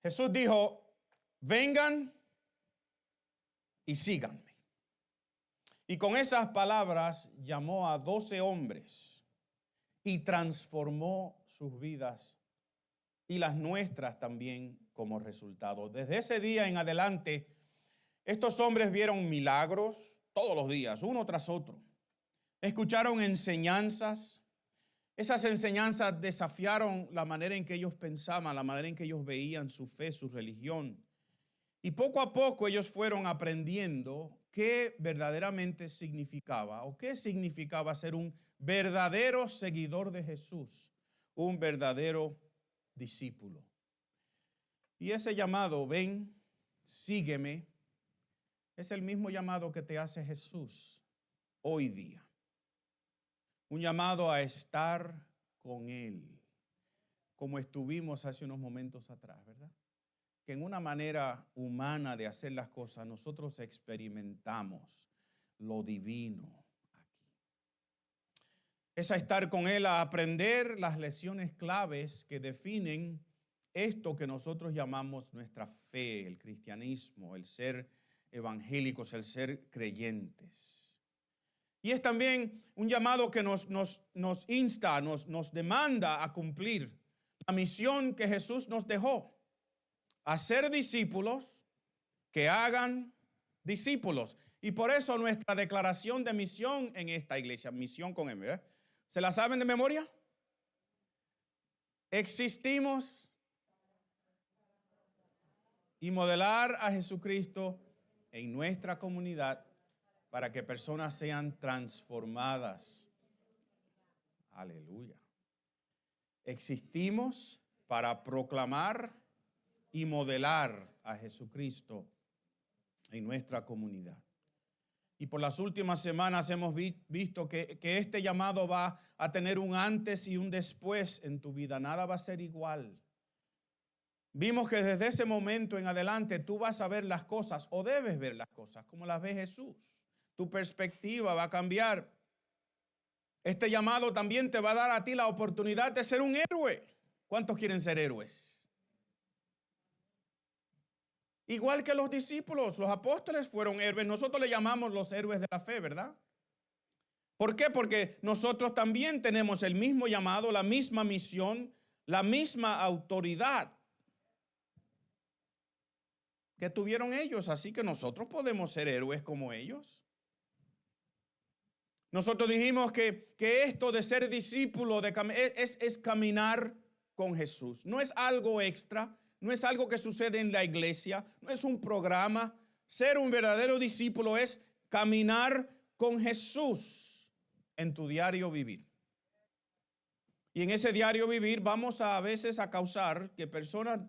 Jesús dijo, vengan y síganme. Y con esas palabras llamó a 12 hombres y transformó sus vidas y las nuestras también como resultado. Desde ese día en adelante, estos hombres vieron milagros todos los días, uno tras otro. Escucharon enseñanzas. Esas enseñanzas desafiaron la manera en que ellos pensaban, la manera en que ellos veían su fe, su religión. Y poco a poco ellos fueron aprendiendo qué verdaderamente significaba o qué significaba ser un verdadero seguidor de Jesús, un verdadero discípulo. Y ese llamado, ven, sígueme, es el mismo llamado que te hace Jesús hoy día. Un llamado a estar con Él, como estuvimos hace unos momentos atrás, ¿verdad? Que en una manera humana de hacer las cosas nosotros experimentamos lo divino aquí. Es a estar con Él, a aprender las lecciones claves que definen esto que nosotros llamamos nuestra fe, el cristianismo, el ser evangélicos, el ser creyentes. Y es también un llamado que nos insta, nos demanda a cumplir la misión que Jesús nos dejó. Hacer discípulos que hagan discípulos. Y por eso nuestra declaración de misión en esta iglesia, misión con M, ¿verdad? ¿Se la saben de memoria? Existimos y modelar a Jesucristo en nuestra comunidad para que personas sean transformadas. Aleluya. Existimos para proclamar y modelar a Jesucristo en nuestra comunidad. Y por las últimas semanas hemos visto que este llamado va a tener un antes y un después en tu vida. Nada va a ser igual. Vimos que desde ese momento en adelante tú vas a ver las cosas o debes ver las cosas como las ve Jesús. Tu perspectiva va a cambiar. Este llamado también te va a dar a ti la oportunidad de ser un héroe. ¿Cuántos quieren ser héroes? Igual que los discípulos, los apóstoles fueron héroes. Nosotros le llamamos los héroes de la fe, ¿verdad? ¿Por qué? Porque nosotros también tenemos el mismo llamado, la misma misión, la misma autoridad que tuvieron ellos. Así que nosotros podemos ser héroes como ellos. Nosotros dijimos que esto de ser discípulo es caminar con Jesús. No es algo extra, no es algo que sucede en la iglesia, no es un programa. Ser un verdadero discípulo es caminar con Jesús en tu diario vivir. Y en ese diario vivir vamos a veces a causar que personas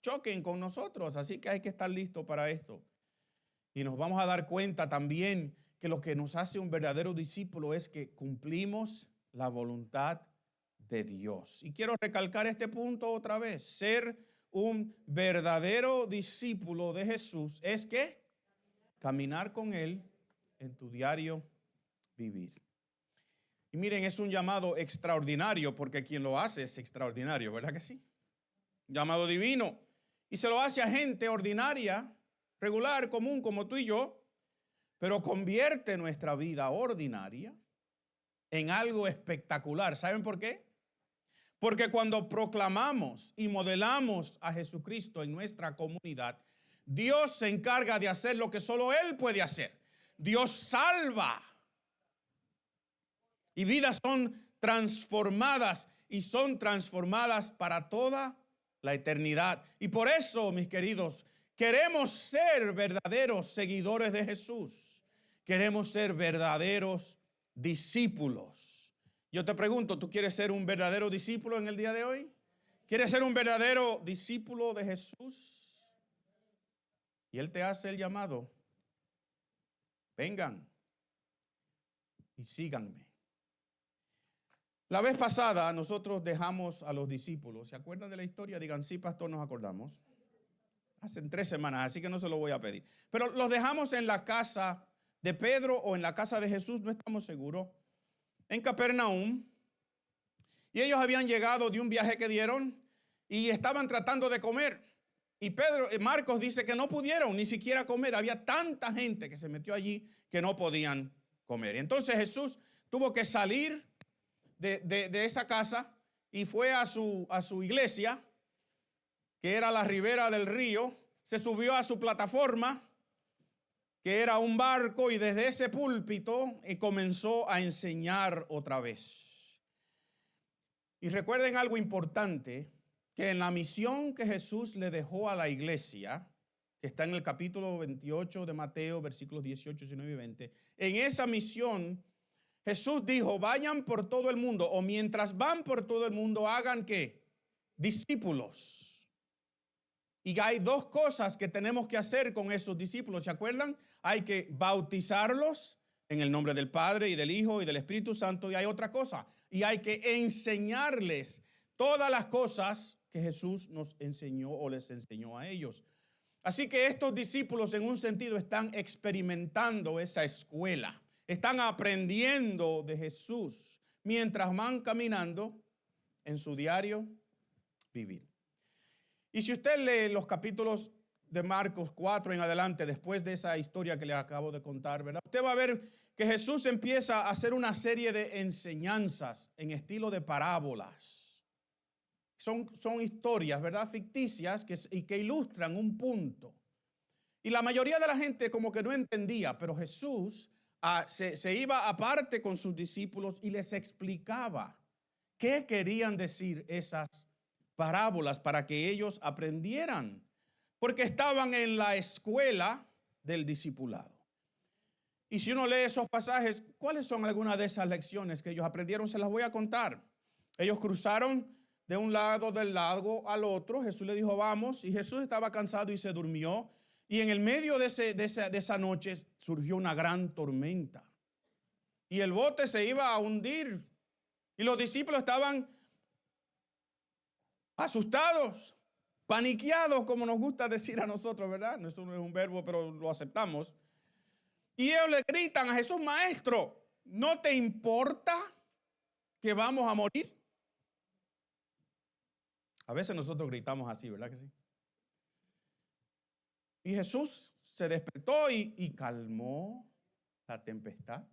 choquen con nosotros, así que hay que estar listo para esto. Y nos vamos a dar cuenta también que lo que nos hace un verdadero discípulo es que cumplimos la voluntad de Dios. Y quiero recalcar este punto otra vez. Ser un verdadero discípulo de Jesús es que caminar con Él en tu diario vivir. Y miren, es un llamado extraordinario porque quien lo hace es extraordinario, ¿verdad que sí? Llamado divino. Y se lo hace a gente ordinaria, regular, común, como tú y yo, pero convierte nuestra vida ordinaria en algo espectacular. ¿Saben por qué? Porque cuando proclamamos y modelamos a Jesucristo en nuestra comunidad, Dios se encarga de hacer lo que solo Él puede hacer. Dios salva. Y vidas son transformadas y son transformadas para toda la eternidad. Y por eso, mis queridos, queremos ser verdaderos seguidores de Jesús. Queremos ser verdaderos discípulos. Yo te pregunto, ¿tú quieres ser un verdadero discípulo en el día de hoy? ¿Quieres ser un verdadero discípulo de Jesús? Y Él te hace el llamado. Vengan y síganme. La vez pasada nosotros dejamos a los discípulos. ¿Se acuerdan de la historia? Digan, sí, pastor, nos acordamos. Hace 3 semanas, así que no se lo voy a pedir. Pero los dejamos en la casa de Pedro o en la casa de Jesús, no estamos seguros, en Capernaum. Y ellos habían llegado de un viaje que dieron y estaban tratando de comer. Y Marcos dice que no pudieron ni siquiera comer. Había tanta gente que se metió allí que no podían comer. Entonces Jesús tuvo que salir de esa casa y fue a su iglesia, que era la ribera del río. Se subió a su plataforma, que era un barco, y desde ese púlpito comenzó a enseñar otra vez. Y recuerden algo importante, que en la misión que Jesús le dejó a la iglesia, que está en el capítulo 28 de Mateo, versículos 18, 19 y 20, en esa misión Jesús dijo, vayan por todo el mundo, o mientras van por todo el mundo, hagan ¿qué? Discípulos. Y hay dos cosas que tenemos que hacer con esos discípulos, ¿se acuerdan? Hay que bautizarlos en el nombre del Padre y del Hijo y del Espíritu Santo, y hay otra cosa, y hay que enseñarles todas las cosas que Jesús nos enseñó o les enseñó a ellos. Así que estos discípulos en un sentido están experimentando esa escuela, están aprendiendo de Jesús mientras van caminando en su diario vivir. Y si usted lee los capítulos de Marcos 4 en adelante, después de esa historia que le acabo de contar, ¿verdad? Usted va a ver que Jesús empieza a hacer una serie de enseñanzas en estilo de parábolas. Son historias, ¿verdad? Ficticias que ilustran un punto. Y la mayoría de la gente como que no entendía, pero Jesús se iba aparte con sus discípulos y les explicaba qué querían decir esas parábolas para que ellos aprendieran, porque estaban en la escuela del discipulado. Y si uno lee esos pasajes, ¿cuáles son algunas de esas lecciones que ellos aprendieron? Se las voy a contar. Ellos cruzaron de un lado del lago al otro. Jesús le dijo, vamos, y Jesús estaba cansado y se durmió. Y en el medio de esa noche surgió una gran tormenta. Y el bote se iba a hundir. Y los discípulos estaban asustados, paniqueados, como nos gusta decir a nosotros, ¿verdad? Eso no es un verbo, pero lo aceptamos. Y ellos le gritan a Jesús, maestro, ¿no te importa que vamos a morir? A veces nosotros gritamos así, ¿verdad que sí? Y Jesús se despertó y calmó la tempestad.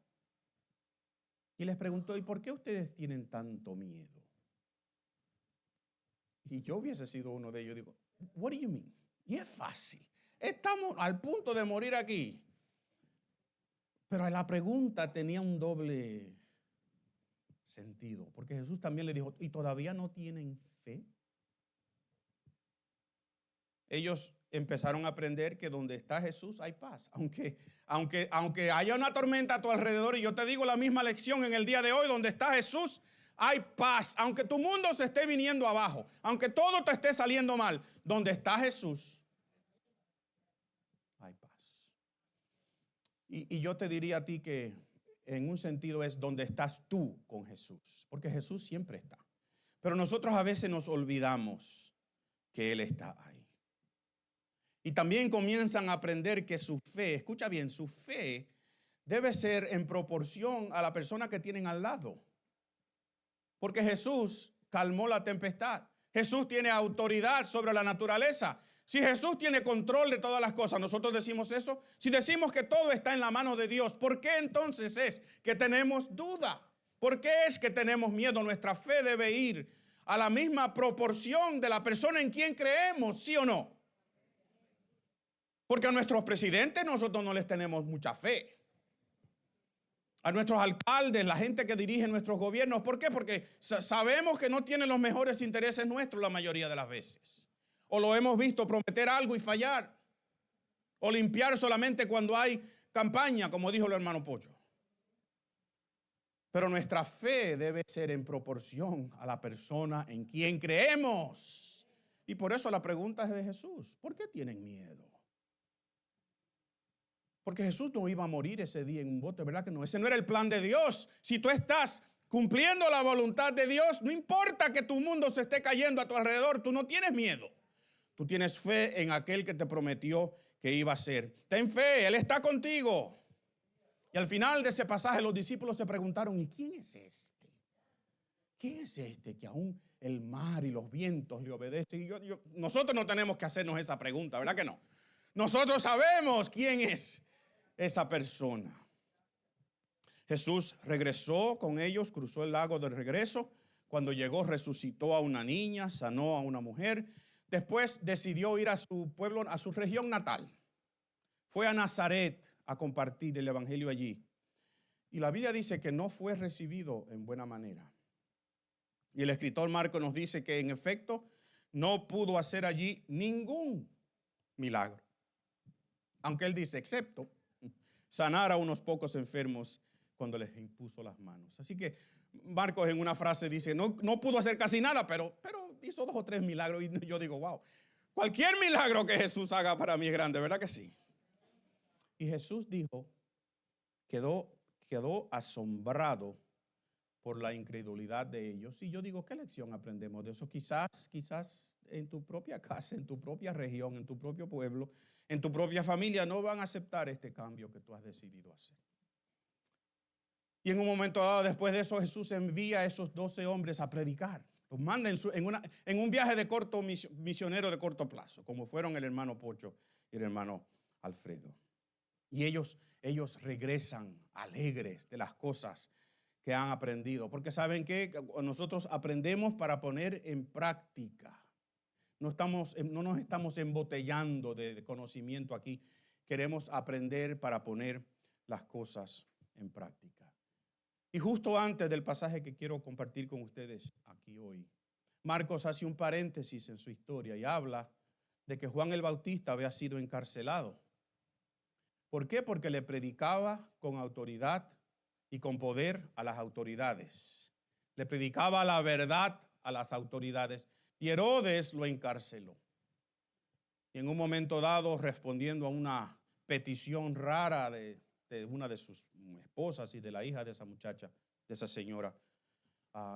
Y les preguntó, ¿y por qué ustedes tienen tanto miedo? Y yo hubiese sido uno de ellos, digo, what do you mean? Y es fácil. Estamos al punto de morir aquí. Pero la pregunta tenía un doble sentido, porque Jesús también le dijo, ¿y todavía no tienen fe? Ellos empezaron a aprender que donde está Jesús hay paz. Aunque haya una tormenta a tu alrededor, y yo te digo la misma lección en el día de hoy, donde está Jesús hay paz. Aunque tu mundo se esté viniendo abajo, aunque todo te esté saliendo mal, donde está Jesús hay paz. Y yo te diría a ti que en un sentido es donde estás tú con Jesús, porque Jesús siempre está. Pero nosotros a veces nos olvidamos que Él está ahí. Y también comienzan a aprender que su fe, escucha bien, su fe debe ser en proporción a la persona que tienen al lado. Porque Jesús calmó la tempestad. Jesús tiene autoridad sobre la naturaleza. Si Jesús tiene control de todas las cosas, nosotros decimos eso. Si decimos que todo está en la mano de Dios, ¿por qué entonces es que tenemos duda? ¿Por qué es que tenemos miedo? Nuestra fe debe ir a la misma proporción de la persona en quien creemos, ¿sí o no? Porque a nuestros presidentes nosotros no les tenemos mucha fe. A nuestros alcaldes, la gente que dirige nuestros gobiernos. ¿Por qué? Porque sabemos que no tienen los mejores intereses nuestros la mayoría de las veces. O lo hemos visto prometer algo y fallar. O limpiar solamente cuando hay campaña, como dijo el hermano Pocho. Pero nuestra fe debe ser en proporción a la persona en quien creemos. Y por eso la pregunta es de Jesús. ¿Por qué tienen miedo? Porque Jesús no iba a morir ese día en un bote, ¿verdad que no? Ese no era el plan de Dios. Si tú estás cumpliendo la voluntad de Dios, no importa que tu mundo se esté cayendo a tu alrededor, tú no tienes miedo. Tú tienes fe en aquel que te prometió que iba a ser. Ten fe, Él está contigo. Y al final de ese pasaje los discípulos se preguntaron, ¿y quién es este? ¿Quién es este que aún el mar y los vientos le obedecen. Nosotros no tenemos que hacernos esa pregunta, ¿verdad que no? Nosotros sabemos quién es esa persona. Jesús regresó con ellos, cruzó el lago de regreso. Cuando llegó, resucitó a una niña, sanó a una mujer. Después decidió ir a su pueblo, a su región natal. Fue a Nazaret a compartir el evangelio allí. Y la Biblia dice que no fue recibido en buena manera. Y el escritor Marcos nos dice que en efecto no pudo hacer allí ningún milagro. Aunque él dice, excepto sanar a unos pocos enfermos cuando les impuso las manos. Así que Marcos en una frase dice, no pudo hacer casi nada, pero hizo 2 o 3 milagros. Y yo digo, wow, cualquier milagro que Jesús haga para mí es grande, ¿verdad que sí? Y Jesús dijo, quedó asombrado por la incredulidad de ellos. Y yo digo, ¿qué lección aprendemos de eso? Quizás en tu propia casa, en tu propia región, en tu propio pueblo, en tu propia familia no van a aceptar este cambio que tú has decidido hacer. Y en un momento dado, después de eso, Jesús envía a esos 12 hombres a predicar. Los manda en un viaje de misionero de corto plazo, como fueron el hermano Pocho y el hermano Alfredo. Y ellos regresan alegres de las cosas que han aprendido. Porque ¿saben qué? Nosotros aprendemos para poner en práctica. No nos estamos embotellando de conocimiento aquí. Queremos aprender para poner las cosas en práctica. Y justo antes del pasaje que quiero compartir con ustedes aquí hoy, Marcos hace un paréntesis en su historia y habla de que Juan el Bautista había sido encarcelado. ¿Por qué? Porque le predicaba con autoridad y con poder a las autoridades. Le predicaba la verdad a las autoridades y Herodes lo encarceló. Y en un momento dado, respondiendo a una petición rara de una de sus esposas y de la hija de esa muchacha, de esa señora,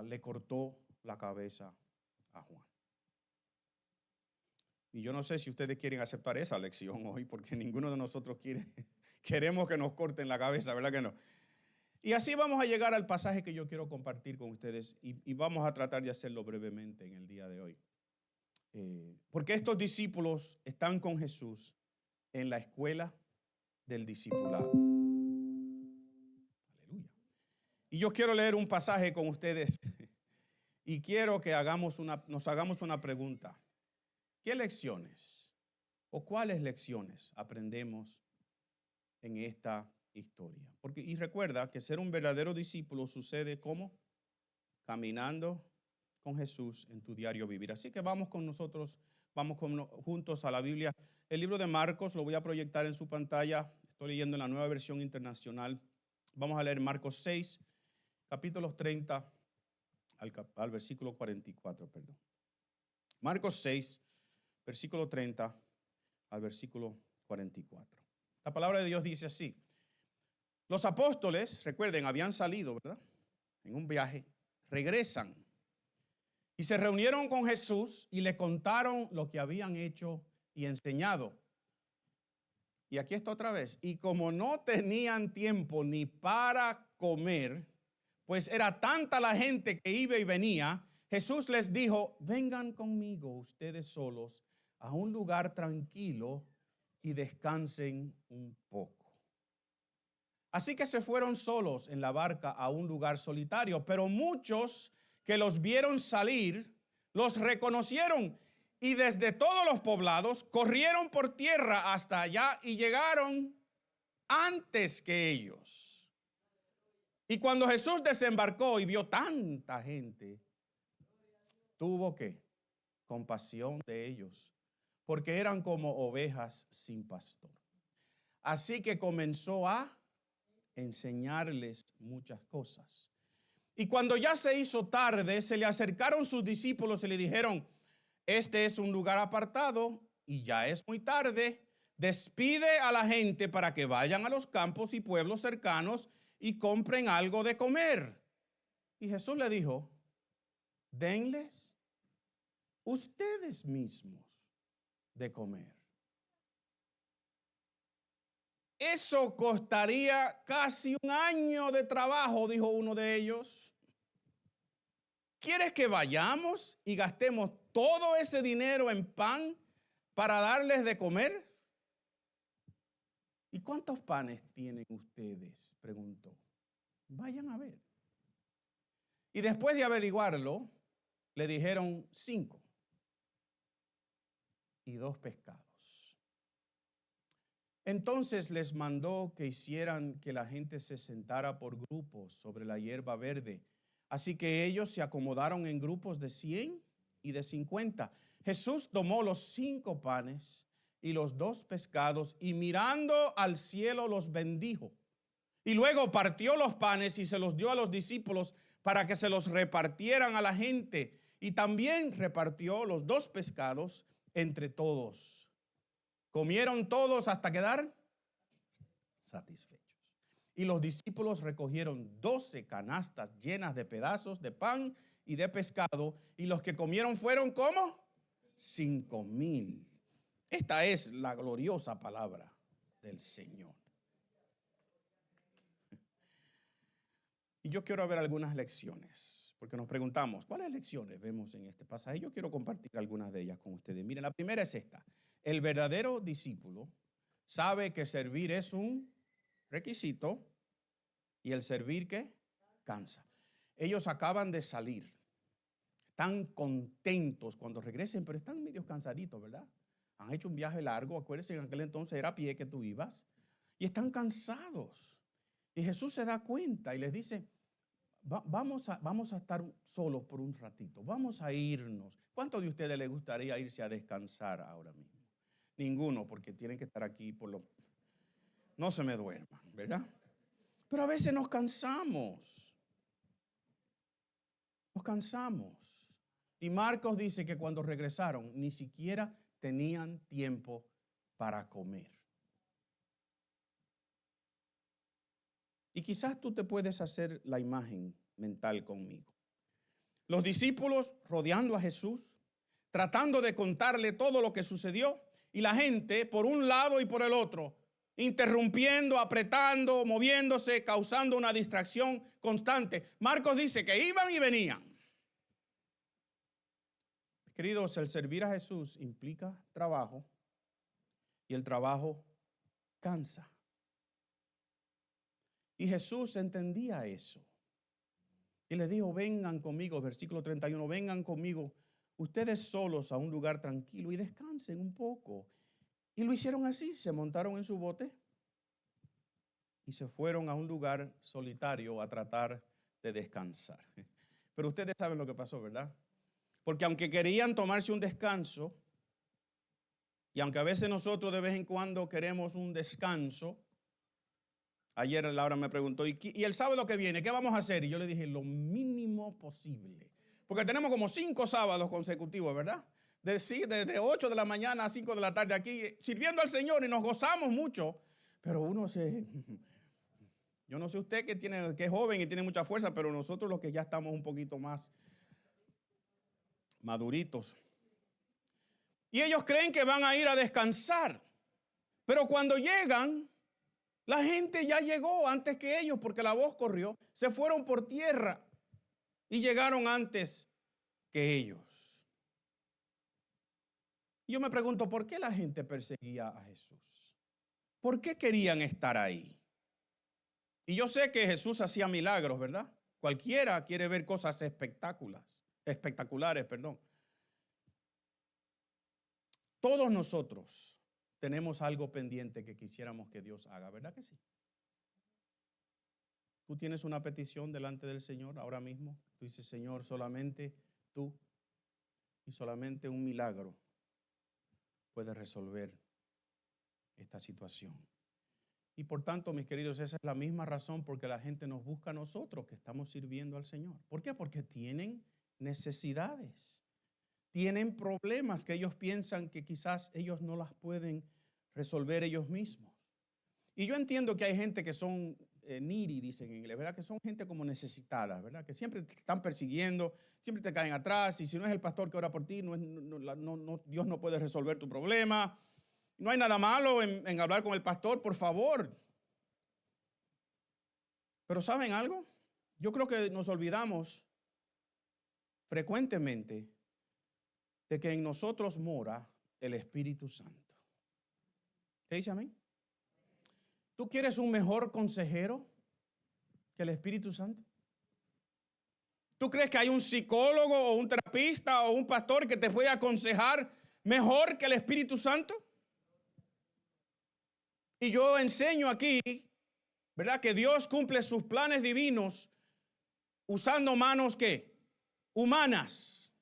le cortó la cabeza a Juan. Y yo no sé si ustedes quieren aceptar esa lección hoy, porque ninguno de nosotros queremos que nos corten la cabeza, ¿verdad que no? Y así vamos a llegar al pasaje que yo quiero compartir con ustedes y vamos a tratar de hacerlo brevemente en el día de hoy. Porque estos discípulos están con Jesús en la escuela del discipulado. Aleluya. Y yo quiero leer un pasaje con ustedes y quiero que nos hagamos una pregunta. ¿Qué lecciones o cuáles lecciones aprendemos en esta historia? Y recuerda que ser un verdadero discípulo sucede ¿cómo? Caminando con Jesús en tu diario vivir. Así que vamos juntos a la Biblia. El libro de Marcos lo voy a proyectar en su pantalla. Estoy leyendo en la Nueva Versión Internacional. Vamos a leer Marcos 6, capítulos 30 al versículo 44, perdón. Marcos 6, versículo 30 al versículo 44. La palabra de Dios dice así. Los apóstoles, recuerden, habían salido, ¿verdad? En un viaje, regresan y se reunieron con Jesús y le contaron lo que habían hecho y enseñado. Y aquí está otra vez. Y como no tenían tiempo ni para comer, pues era tanta la gente que iba y venía, Jesús les dijo, vengan conmigo ustedes solos a un lugar tranquilo y descansen un poco. Así que se fueron solos en la barca a un lugar solitario, pero muchos que los vieron salir, los reconocieron y desde todos los poblados corrieron por tierra hasta allá y llegaron antes que ellos. Y cuando Jesús desembarcó y vio tanta gente, tuvo ¿qué? Compasión de ellos, porque eran como ovejas sin pastor. Así que comenzó a enseñarles muchas cosas. Y cuando ya se hizo tarde, se le acercaron sus discípulos y le dijeron, este es un lugar apartado y ya es muy tarde. Despide a la gente para que vayan a los campos y pueblos cercanos y compren algo de comer. Y Jesús le dijo, denles ustedes mismos de comer. Eso costaría casi un año de trabajo, dijo uno de ellos. ¿quieres que vayamos y gastemos todo ese dinero en pan para darles de comer? ¿Y cuántos panes tienen ustedes?, preguntó. Vayan a ver. Y después de averiguarlo, le dijeron 5 y 2 pescados. Entonces les mandó que hicieran que la gente se sentara por grupos sobre la hierba verde. Así que ellos se acomodaron en grupos de 100 y de 50. Jesús tomó los 5 panes y los 2 pescados y mirando al cielo los bendijo. Y luego partió los panes y se los dio a los discípulos para que se los repartieran a la gente. Y también repartió los 2 pescados entre todos. Comieron todos hasta quedar satisfechos. Y los discípulos recogieron 12 canastas llenas de pedazos de pan y de pescado. Y los que comieron fueron ¿cómo? 5,000. Esta es la gloriosa palabra del Señor. Y yo quiero ver algunas lecciones, porque nos preguntamos, ¿cuáles lecciones vemos en este pasaje? Yo quiero compartir algunas de ellas con ustedes. Miren, la primera es esta. El verdadero discípulo sabe que servir es un requisito y el servir ¿qué? Cansa. Ellos acaban de salir. Están contentos cuando regresen, pero están medio cansaditos, ¿verdad? Han hecho un viaje largo. Acuérdense, en aquel entonces era a pie que tú ibas. Y están cansados. Y Jesús se da cuenta y les dice, vamos a estar solos por un ratito. Vamos a irnos. ¿Cuántos de ustedes les gustaría irse a descansar ahora mismo? Ninguno, porque tienen que estar aquí no se me duerman, ¿verdad? Pero a veces nos cansamos. Nos cansamos. Y Marcos dice que cuando regresaron ni siquiera tenían tiempo para comer. Y quizás tú te puedes hacer la imagen mental conmigo. Los discípulos rodeando a Jesús, tratando de contarle todo lo que sucedió, y la gente por un lado y por el otro, interrumpiendo, apretando, moviéndose, causando una distracción constante. Marcos dice que iban y venían. Queridos, el servir a Jesús implica trabajo y el trabajo cansa. Y Jesús entendía eso. Y les dijo, vengan conmigo, versículo 31, vengan conmigo ustedes solos a un lugar tranquilo y descansen un poco. Y lo hicieron así, se montaron en su bote y se fueron a un lugar solitario a tratar de descansar. Pero ustedes saben lo que pasó, ¿verdad? Porque aunque querían tomarse un descanso, y aunque a veces nosotros de vez en cuando queremos un descanso, ayer Laura me preguntó, ¿y el sábado que viene qué vamos a hacer? Y yo le dije, lo mínimo posible. Porque tenemos como 5 sábados consecutivos, ¿verdad? Desde 8 de la mañana a 5 de la tarde aquí, sirviendo al Señor y nos gozamos mucho. Pero yo no sé usted que es joven y tiene mucha fuerza, pero nosotros los que ya estamos un poquito más maduritos. Y ellos creen que van a ir a descansar. Pero cuando llegan, la gente ya llegó antes que ellos porque la voz corrió. Se fueron por tierra y llegaron antes que ellos. Yo me pregunto, ¿por qué la gente perseguía a Jesús? ¿Por qué querían estar ahí? Y yo sé que Jesús hacía milagros, ¿verdad? Cualquiera quiere ver cosas espectaculares, perdón. Todos nosotros tenemos algo pendiente que quisiéramos que Dios haga, ¿verdad que sí? Tú tienes una petición delante del Señor ahora mismo. Tú dices, Señor, solamente tú y solamente un milagro puede resolver esta situación. Y por tanto, mis queridos, esa es la misma razón por que la gente nos busca a nosotros que estamos sirviendo al Señor. ¿Por qué? Porque tienen necesidades, tienen problemas que ellos piensan que quizás ellos no las pueden resolver ellos mismos. Y yo entiendo que hay gente que son needy, dicen en inglés, ¿verdad? Que son gente como necesitada, ¿verdad? Que siempre te están persiguiendo, siempre te caen atrás, y si no es el pastor que ora por ti, Dios no puede resolver tu problema. No hay nada malo en hablar con el pastor, por favor. Pero ¿saben algo? Yo creo que nos olvidamos frecuentemente de que en nosotros mora el Espíritu Santo. ¿Qué dice amén? ¿Tú quieres un mejor consejero que el Espíritu Santo? ¿Tú crees que hay un psicólogo o un terapista o un pastor que te puede aconsejar mejor que el Espíritu Santo? Y yo enseño aquí, ¿verdad?, que Dios cumple sus planes divinos usando manos, ¿qué? Humanas.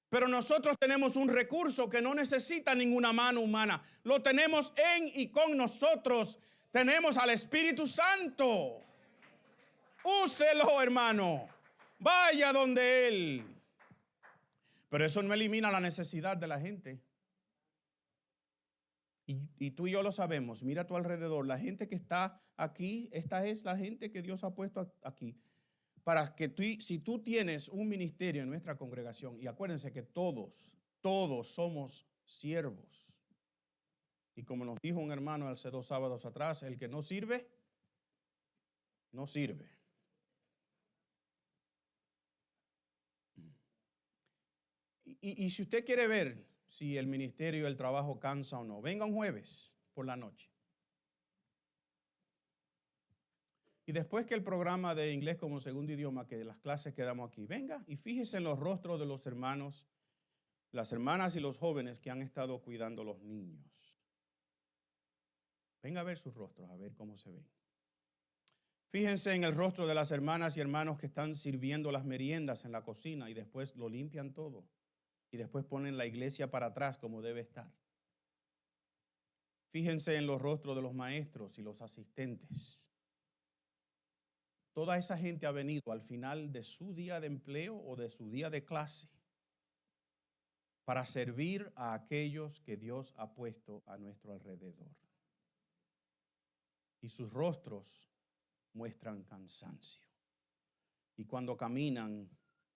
Pero nosotros tenemos un recurso que no necesita ninguna mano humana. Lo tenemos en y con nosotros. Tenemos al Espíritu Santo. Úselo, hermano. Vaya donde Él. Pero eso no elimina la necesidad de la gente. Y tú y yo lo sabemos. Mira a tu alrededor. La gente que está aquí, esta es la gente que Dios ha puesto aquí. Para que si tú tienes un ministerio en nuestra congregación, y acuérdense que todos somos siervos. Y como nos dijo un hermano hace 2 sábados atrás, el que no sirve, no sirve. Y si usted quiere ver si el ministerio, el trabajo cansa o no, venga un jueves por la noche. Y después que el programa de inglés como segundo idioma, que las clases que damos aquí, venga y fíjese en los rostros de los hermanos, las hermanas y los jóvenes que han estado cuidando a los niños. Venga a ver sus rostros, a ver cómo se ven. Fíjense en el rostro de las hermanas y hermanos que están sirviendo las meriendas en la cocina y después lo limpian todo. Y después ponen la iglesia para atrás como debe estar. Fíjense en los rostros de los maestros y los asistentes. Toda esa gente ha venido al final de su día de empleo o de su día de clase para servir a aquellos que Dios ha puesto a nuestro alrededor. Y sus rostros muestran cansancio. Y cuando caminan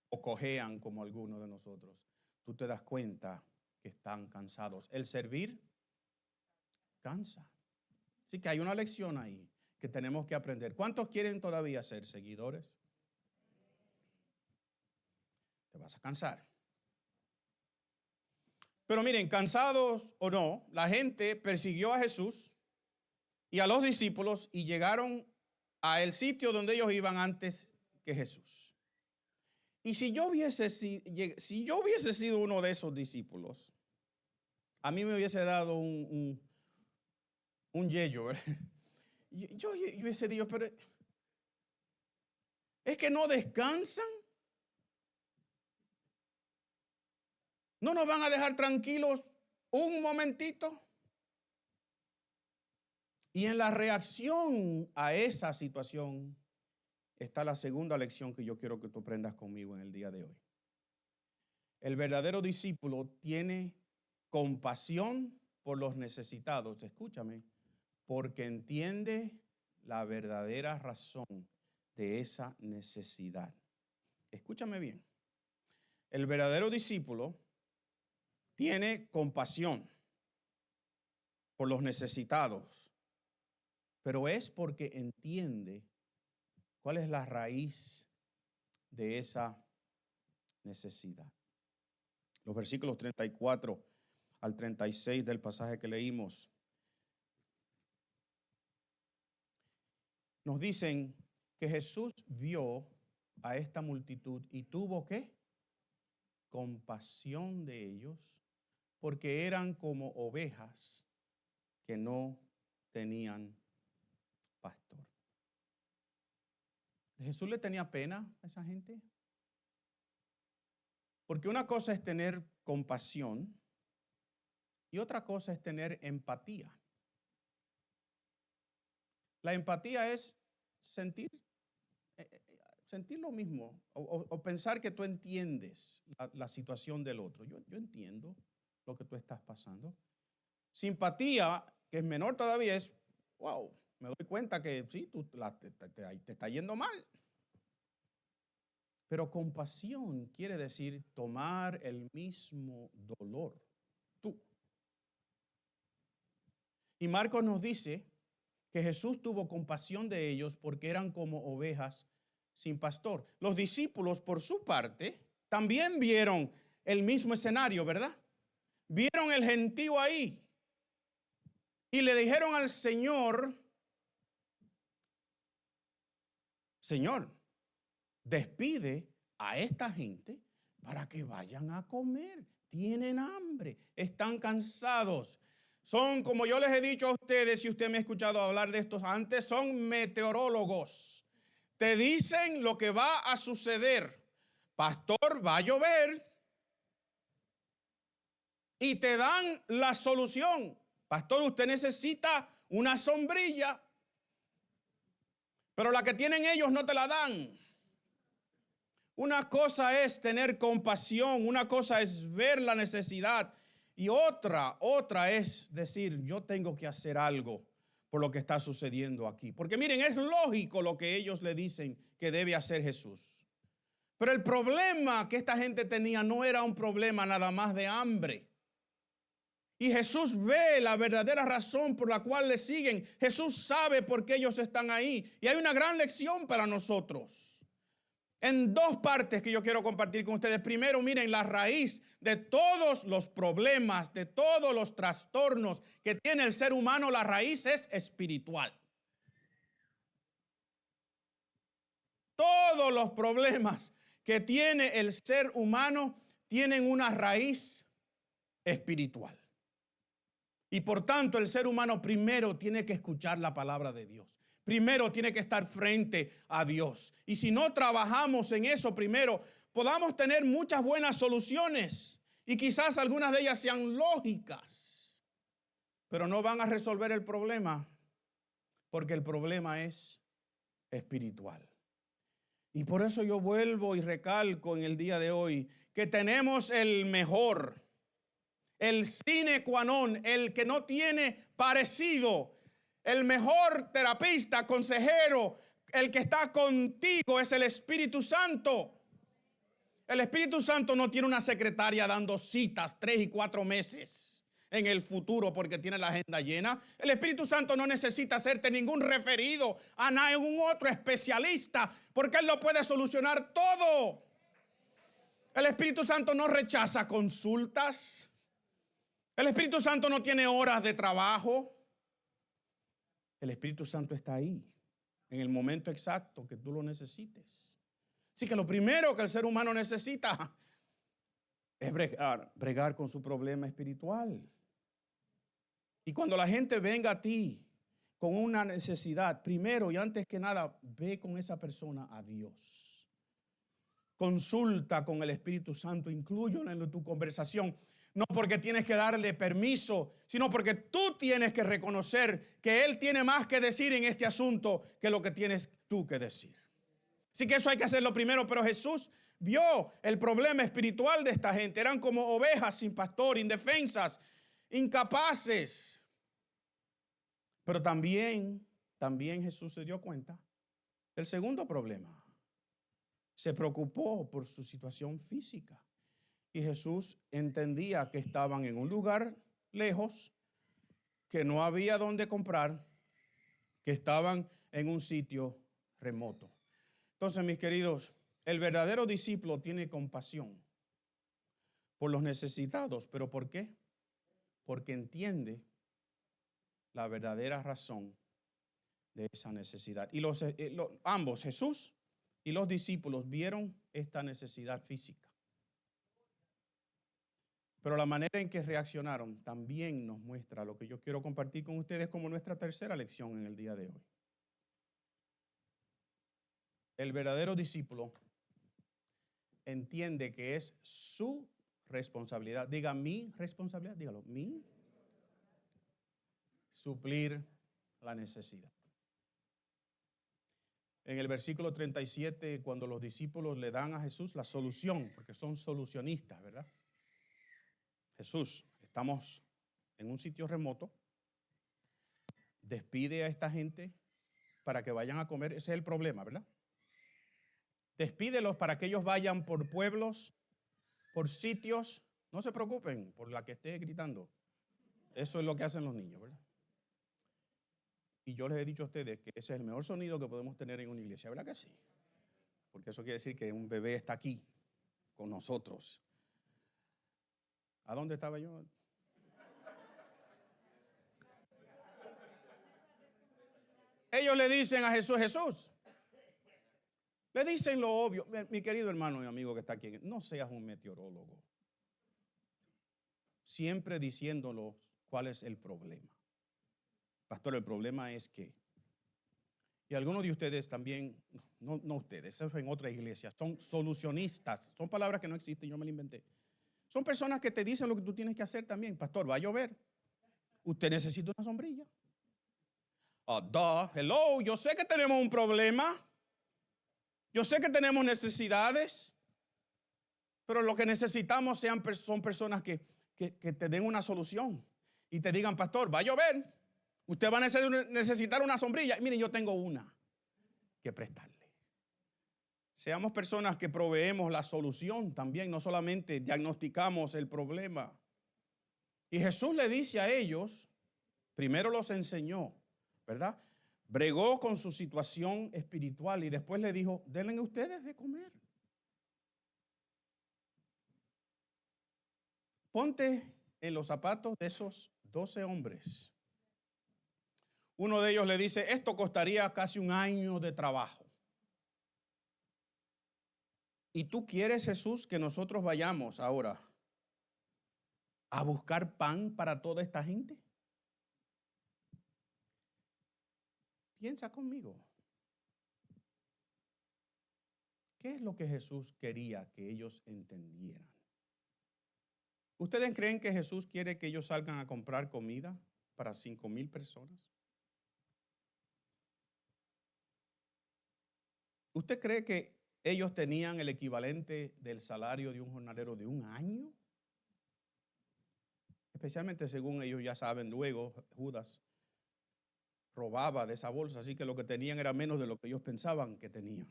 o cojean como algunos de nosotros, tú te das cuenta que están cansados. El servir cansa. Así que hay una lección ahí que tenemos que aprender. ¿Cuántos quieren todavía ser seguidores? Te vas a cansar. Pero miren, cansados o no, la gente persiguió a Jesús y a los discípulos y llegaron al sitio donde ellos iban antes que Jesús. Y si yo hubiese sido uno de esos discípulos, a mí me hubiese dado un yello, ¿verdad? Yo hubiese dicho, pero es que no descansan. ¿No nos van a dejar tranquilos un momentito? Y en la reacción a esa situación está la segunda lección que yo quiero que tú aprendas conmigo en el día de hoy. El verdadero discípulo tiene compasión por los necesitados, escúchame, porque entiende la verdadera razón de esa necesidad. Escúchame bien. El verdadero discípulo tiene compasión por los necesitados, pero es porque entiende cuál es la raíz de esa necesidad. Los versículos 34 al 36 del pasaje que leímos nos dicen que Jesús vio a esta multitud y tuvo ¿qué? Compasión de ellos, porque eran como ovejas que no tenían pastor. ¿Jesús le tenía pena a esa gente? Porque una cosa es tener compasión y otra cosa es tener empatía. La empatía es sentir lo mismo o pensar que tú entiendes la situación del otro. Yo entiendo lo que tú estás pasando. Simpatía, que es menor todavía, es, wow, me doy cuenta que sí, te está yendo mal. Pero compasión quiere decir tomar el mismo dolor, tú. Y Marcos nos dice que Jesús tuvo compasión de ellos porque eran como ovejas sin pastor. Los discípulos, por su parte, también vieron el mismo escenario, ¿verdad? Vieron el gentío ahí y le dijeron al Señor, Señor, despide a esta gente para que vayan a comer. Tienen hambre, están cansados. Son, como yo les he dicho a ustedes, si usted me ha escuchado hablar de estos antes, son meteorólogos. Te dicen lo que va a suceder. Pastor, va a llover. Y te dan la solución. Pastor, usted necesita una sombrilla, pero la que tienen ellos no te la dan. Una cosa es tener compasión, una cosa es ver la necesidad y otra es decir, yo tengo que hacer algo por lo que está sucediendo aquí. Porque miren, es lógico lo que ellos le dicen que debe hacer Jesús. Pero el problema que esta gente tenía no era un problema nada más de hambre. Y Jesús ve la verdadera razón por la cual le siguen. Jesús sabe por qué ellos están ahí. Y hay una gran lección para nosotros. En dos partes que yo quiero compartir con ustedes. Primero, miren, la raíz de todos los problemas, de todos los trastornos que tiene el ser humano, la raíz es espiritual. Todos los problemas que tiene el ser humano tienen una raíz espiritual. Y por tanto, el ser humano primero tiene que escuchar la palabra de Dios. Primero tiene que estar frente a Dios. Y si no trabajamos en eso primero, podamos tener muchas buenas soluciones. Y quizás algunas de ellas sean lógicas. Pero no van a resolver el problema. Porque el problema es espiritual. Y por eso yo vuelvo y recalco en el día de hoy que tenemos el mejor, el sine qua non, el que no tiene parecido, el mejor terapista, consejero, el que está contigo es el Espíritu Santo. El Espíritu Santo no tiene una secretaria dando citas 3 y 4 meses en el futuro porque tiene la agenda llena. El Espíritu Santo no necesita hacerte ningún referido a ningún otro especialista porque Él lo puede solucionar todo. El Espíritu Santo no rechaza consultas. El Espíritu Santo no tiene horas de trabajo. El Espíritu Santo está ahí en el momento exacto que tú lo necesites. Así que lo primero que el ser humano necesita es bregar con su problema espiritual. Y cuando la gente venga a ti con una necesidad, primero y antes que nada, ve con esa persona a Dios. Consulta con el Espíritu Santo, inclúyelo en tu conversación. No porque tienes que darle permiso, sino porque tú tienes que reconocer que Él tiene más que decir en este asunto que lo que tienes tú que decir. Así que eso hay que hacerlo primero, pero Jesús vio el problema espiritual de esta gente. Eran como ovejas sin pastor, indefensas, incapaces. Pero también Jesús se dio cuenta del segundo problema. Se preocupó por su situación física. Y Jesús entendía que estaban en un lugar lejos, que no había donde comprar, que estaban en un sitio remoto. Entonces, mis queridos, el verdadero discípulo tiene compasión por los necesitados. ¿Pero por qué? Porque entiende la verdadera razón de esa necesidad. Y ambos, Jesús y los discípulos, vieron esta necesidad física. Pero la manera en que reaccionaron también nos muestra lo que yo quiero compartir con ustedes como nuestra tercera lección en el día de hoy. El verdadero discípulo entiende que es su responsabilidad. Diga mi responsabilidad, dígalo, mi. Suplir la necesidad. En el versículo 37, cuando los discípulos le dan a Jesús la solución, porque son solucionistas, ¿verdad? Jesús, estamos en un sitio remoto, despide a esta gente para que vayan a comer. Ese es el problema, ¿verdad? Despídelos para que ellos vayan por pueblos, por sitios. No se preocupen por la que esté gritando. Eso es lo que hacen los niños, ¿verdad? Y yo les he dicho a ustedes que ese es el mejor sonido que podemos tener en una iglesia, ¿verdad que sí? Porque eso quiere decir que un bebé está aquí. con nosotros. ¿A dónde estaba yo? Ellos le dicen a Jesús, Jesús, le dicen lo obvio. Mi querido hermano y amigo que está aquí, no seas un meteorólogo. Siempre diciéndolo cuál es el problema. Pastor, el problema es que, y algunos de ustedes también, no ustedes, eso es en otra iglesia, son solucionistas. Son palabras que no existen, yo me las inventé. Son personas que te dicen lo que tú tienes que hacer también. Pastor, va a llover. Usted necesita una sombrilla. Hello, yo sé que tenemos un problema. Yo sé que tenemos necesidades. Pero lo que necesitamos son personas que te den una solución. Y te digan, pastor, va a llover. Usted va a necesitar una sombrilla. Miren, yo tengo una que prestarle. Seamos personas que proveemos la solución también, no solamente diagnosticamos el problema. Y Jesús le dice a ellos, primero los enseñó, ¿verdad? Bregó con su situación espiritual y después le dijo, denle ustedes de comer. Ponte en los zapatos de esos 12 hombres. Uno de ellos le dice, esto costaría casi un año de trabajo. ¿Y tú quieres, Jesús, que nosotros vayamos ahora a buscar pan para toda esta gente? Piensa conmigo. ¿Qué es lo que Jesús quería que ellos entendieran? ¿Ustedes creen que Jesús quiere que ellos salgan a comprar comida para 5,000 personas? ¿Usted cree que ellos tenían el equivalente del salario de un jornalero de un año? Especialmente según ellos ya saben, luego Judas robaba de esa bolsa, así que lo que tenían era menos de lo que ellos pensaban que tenían.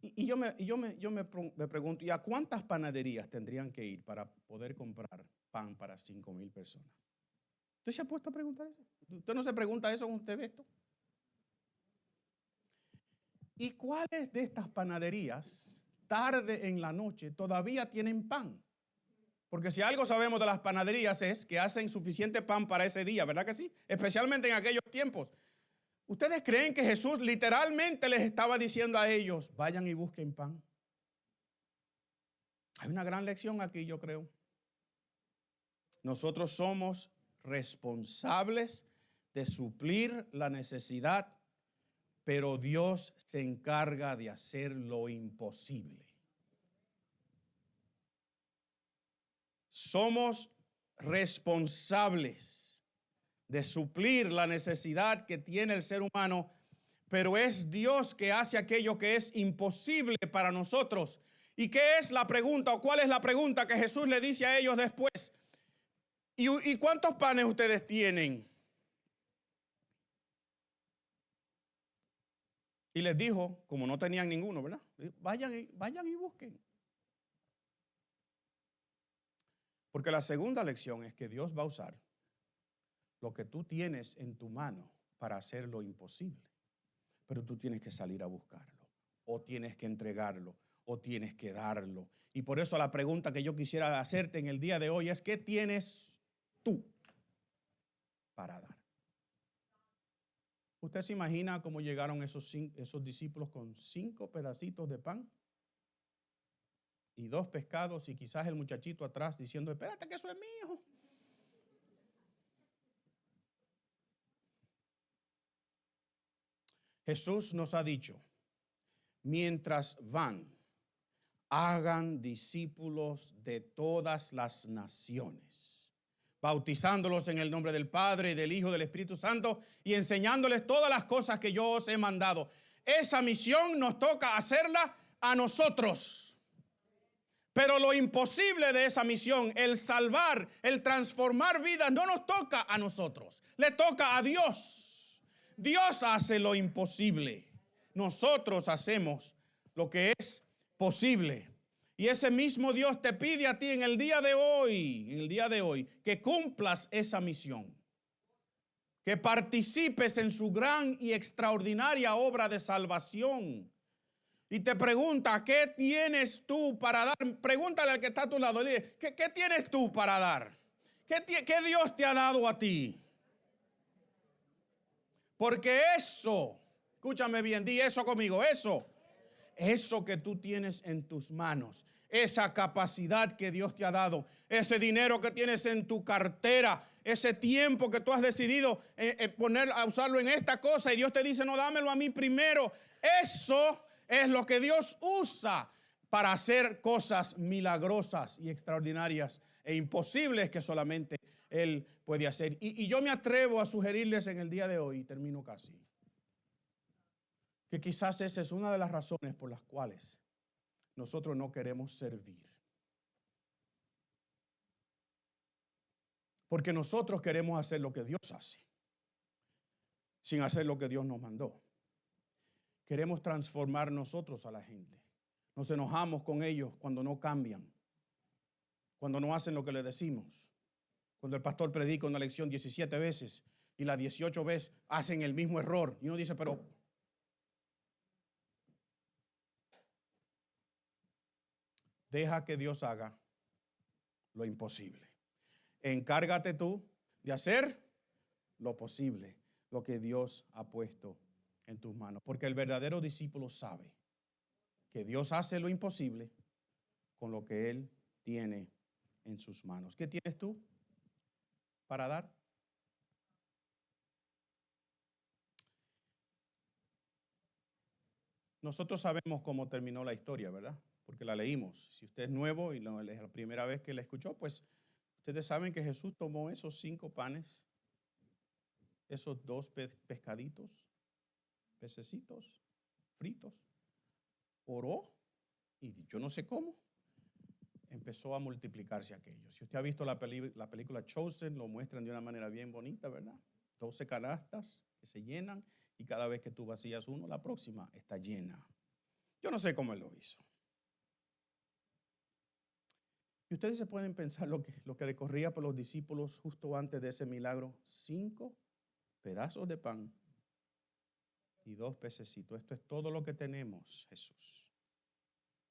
Y yo me pregunto, ¿y a cuántas panaderías tendrían que ir para poder comprar pan para 5,000 personas? ¿Usted se ha puesto a preguntar eso? ¿Usted no se pregunta eso cuando usted ve esto? ¿Y cuáles de estas panaderías, tarde en la noche, todavía tienen pan? Porque si algo sabemos de las panaderías es que hacen suficiente pan para ese día, ¿verdad que sí? Especialmente en aquellos tiempos. ¿Ustedes creen que Jesús literalmente les estaba diciendo a ellos, vayan y busquen pan? Hay una gran lección aquí, yo creo. Nosotros somos responsables de suplir la necesidad, pero Dios se encarga de hacer lo imposible. Somos responsables de suplir la necesidad que tiene el ser humano, pero es Dios que hace aquello que es imposible para nosotros. ¿Y qué es la pregunta o cuál es la pregunta que Jesús le dice a ellos después? ¿Y cuántos panes ustedes tienen? Y les dijo, como no tenían ninguno, ¿verdad? Vayan y busquen. Porque la segunda lección es que Dios va a usar lo que tú tienes en tu mano para hacer lo imposible. Pero tú tienes que salir a buscarlo, o tienes que entregarlo, o tienes que darlo. Y por eso la pregunta que yo quisiera hacerte en el día de hoy es, ¿qué tienes tú para dar? ¿Usted se imagina cómo llegaron esos discípulos con 5 pedacitos de pan y 2 pescados y quizás el muchachito atrás diciendo, espérate que eso es mío? Jesús nos ha dicho, mientras van, hagan discípulos de todas las naciones, bautizándolos en el nombre del Padre, y del Hijo, y del Espíritu Santo, y enseñándoles todas las cosas que yo os he mandado. Esa misión nos toca hacerla a nosotros. Pero lo imposible de esa misión, el salvar, el transformar vidas, no nos toca a nosotros, le toca a Dios. Dios hace lo imposible. Nosotros hacemos lo que es posible. Y ese mismo Dios te pide a ti en el día de hoy, que cumplas esa misión. Que participes en su gran y extraordinaria obra de salvación. y te pregunta, ¿qué tienes tú para dar? Pregúntale al que está a tu lado. Dile, ¿qué tienes tú para dar? ¿Qué Dios te ha dado a ti? Porque eso, escúchame bien, di eso conmigo, eso que tú tienes en tus manos, esa capacidad que Dios te ha dado, ese dinero que tienes en tu cartera, ese tiempo que tú has decidido poner a usarlo en esta cosa y Dios te dice, no, dámelo a mí primero. Eso es lo que Dios usa para hacer cosas milagrosas y extraordinarias e imposibles que solamente Él puede hacer. Y yo me atrevo a sugerirles en el día de hoy, termino casi, que quizás esa es una de las razones por las cuales nosotros no queremos servir. Porque nosotros queremos hacer lo que Dios hace, sin hacer lo que Dios nos mandó. Queremos transformar nosotros a la gente. Nos enojamos con ellos cuando no cambian, cuando no hacen lo que les decimos. Cuando el pastor predica una lección 17 veces y las 18 veces hacen el mismo error. Y uno dice, pero deja que Dios haga lo imposible. Encárgate tú de hacer lo posible, lo que Dios ha puesto en tus manos. Porque el verdadero discípulo sabe que Dios hace lo imposible con lo que Él tiene en sus manos. ¿Qué tienes tú para dar? Nosotros sabemos cómo terminó la historia, ¿verdad? Porque la leímos. Si usted es nuevo y no es la primera vez que la escuchó, pues ustedes saben que Jesús tomó esos 5 panes, esos 2 pescaditos, pececitos fritos, oró y yo no sé cómo, empezó a multiplicarse aquello. Si usted ha visto la película Chosen, lo muestran de una manera bien bonita, ¿verdad? 12 canastas que se llenan y cada vez que tú vacías uno, la próxima está llena. Yo no sé cómo Él lo hizo. Y ustedes se pueden pensar lo que le corría por los discípulos justo antes de ese milagro. 5 pedazos de pan y 2 pececitos. Esto es todo lo que tenemos, Jesús.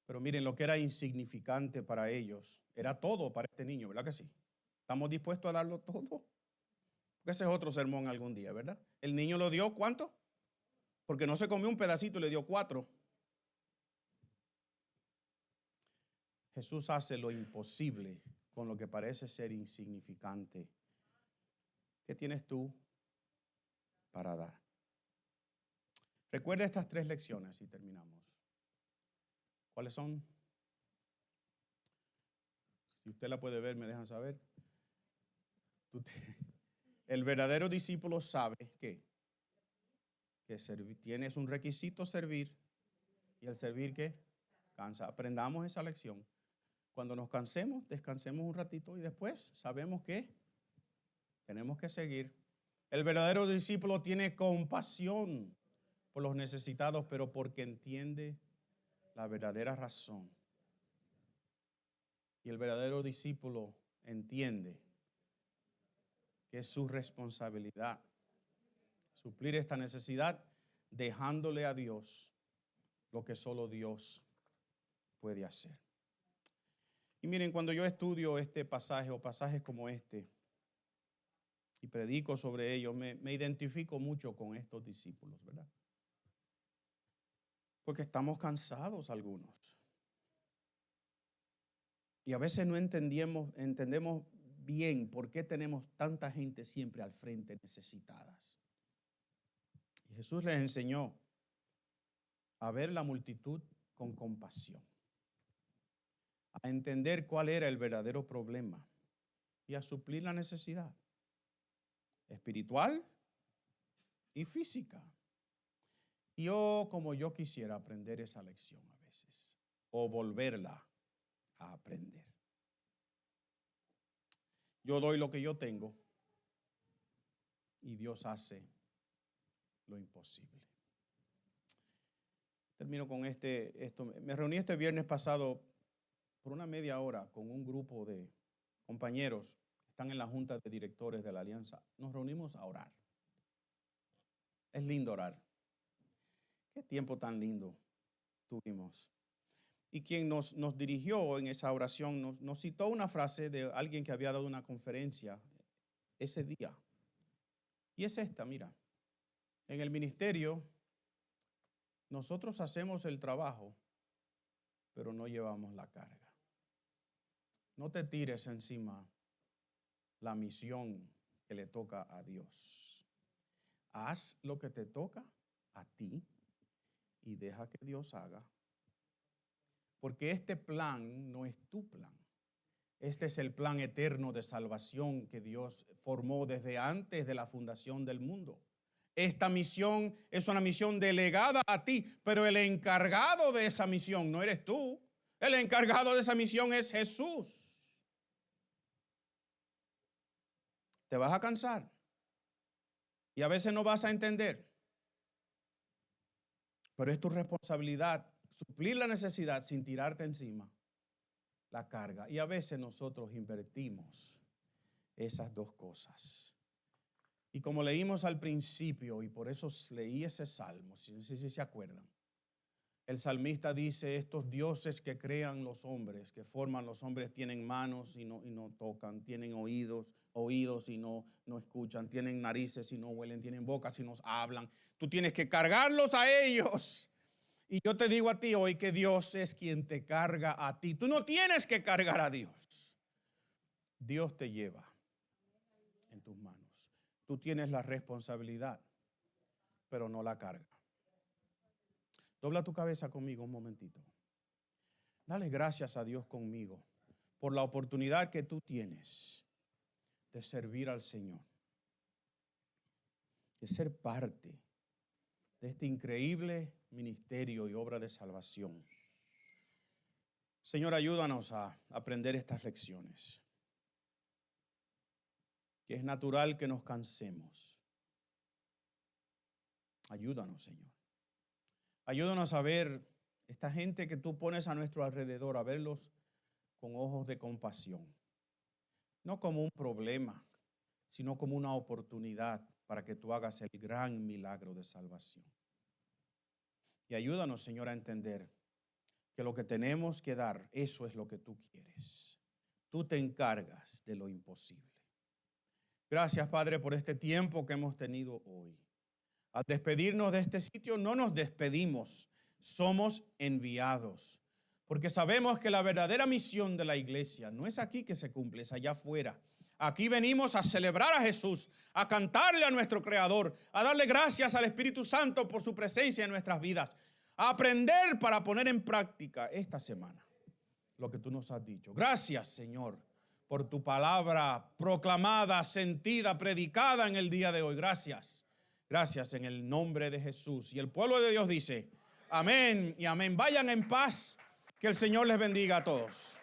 Pero miren, lo que era insignificante para ellos, era todo para este niño, ¿verdad que sí? ¿Estamos dispuestos a darlo todo? Porque ese es otro sermón algún día, ¿verdad? El niño lo dio, ¿cuánto? Porque no se comió un pedacito y le dio 4. Jesús hace lo imposible con lo que parece ser insignificante. ¿Qué tienes tú para dar? Recuerda estas 3 lecciones y terminamos. ¿Cuáles son? Si usted la puede ver, me dejan saber. El verdadero discípulo sabe que tienes un requisito servir y el servir ¿qué? Cansa. Aprendamos esa lección. Cuando nos cansemos, descansemos un ratito y después sabemos que tenemos que seguir. El verdadero discípulo tiene compasión por los necesitados, pero porque entiende la verdadera razón. Y el verdadero discípulo entiende que es su responsabilidad suplir esta necesidad, dejándole a Dios lo que solo Dios puede hacer. Y miren, cuando yo estudio este pasaje o pasajes como este y predico sobre ellos, me identifico mucho con estos discípulos, ¿verdad? Porque estamos cansados algunos. Y a veces no entendemos bien por qué tenemos tanta gente siempre al frente necesitadas. Y Jesús les enseñó a ver la multitud con compasión, a entender cuál era el verdadero problema y a suplir la necesidad espiritual y física. Y como yo quisiera aprender esa lección a veces, o volverla a aprender. Yo doy lo que yo tengo y Dios hace lo imposible. Termino con esto. Me reuní este viernes pasado por una media hora con un grupo de compañeros que están en la junta de directores de la Alianza. Nos reunimos a orar. Es lindo orar. Qué tiempo tan lindo tuvimos. Y quien nos dirigió en esa oración nos citó una frase de alguien que había dado una conferencia ese día. Y es esta, mira. En el ministerio, nosotros hacemos el trabajo, pero no llevamos la carga. No te tires encima la misión que le toca a Dios. Haz lo que te toca a ti y deja que Dios haga. Porque este plan no es tu plan. Este es el plan eterno de salvación que Dios formó desde antes de la fundación del mundo. Esta misión es una misión delegada a ti, pero el encargado de esa misión no eres tú. El encargado de esa misión es Jesús. Te vas a cansar y a veces no vas a entender, pero es tu responsabilidad suplir la necesidad sin tirarte encima la carga. Y a veces nosotros invertimos esas dos cosas. Y como leímos al principio, y por eso leí ese salmo, si se acuerdan, el salmista dice, estos dioses que crean los hombres, que forman los hombres, tienen manos y no tocan, tienen oídos y no escuchan, tienen narices y no huelen, tienen bocas y no hablan. Tú tienes que cargarlos a ellos. Y yo te digo a ti hoy que Dios es quien te carga a ti. Tú no tienes que cargar a Dios. Dios te lleva en tus manos. Tú tienes la responsabilidad, pero no la carga. Dobla tu cabeza conmigo un momentito. Dale gracias a Dios conmigo por la oportunidad que tú tienes de servir al Señor, de ser parte de este increíble ministerio y obra de salvación. Señor, ayúdanos a aprender estas lecciones, que es natural que nos cansemos. Ayúdanos, Señor. Ayúdanos a ver esta gente que tú pones a nuestro alrededor, a verlos con ojos de compasión. No como un problema, sino como una oportunidad para que tú hagas el gran milagro de salvación. Y ayúdanos, Señor, a entender que lo que tenemos que dar, eso es lo que tú quieres. Tú te encargas de lo imposible. Gracias, Padre, por este tiempo que hemos tenido hoy. Al despedirnos de este sitio, no nos despedimos, somos enviados. Porque sabemos que la verdadera misión de la iglesia no es aquí que se cumple, es allá afuera. Aquí venimos a celebrar a Jesús, a cantarle a nuestro Creador, a darle gracias al Espíritu Santo por su presencia en nuestras vidas, a aprender para poner en práctica esta semana lo que tú nos has dicho. Gracias, Señor, por tu palabra proclamada, sentida, predicada en el día de hoy. Gracias. Gracias en el nombre de Jesús. Y el pueblo de Dios dice, amén y amén. Vayan en paz, que el Señor les bendiga a todos.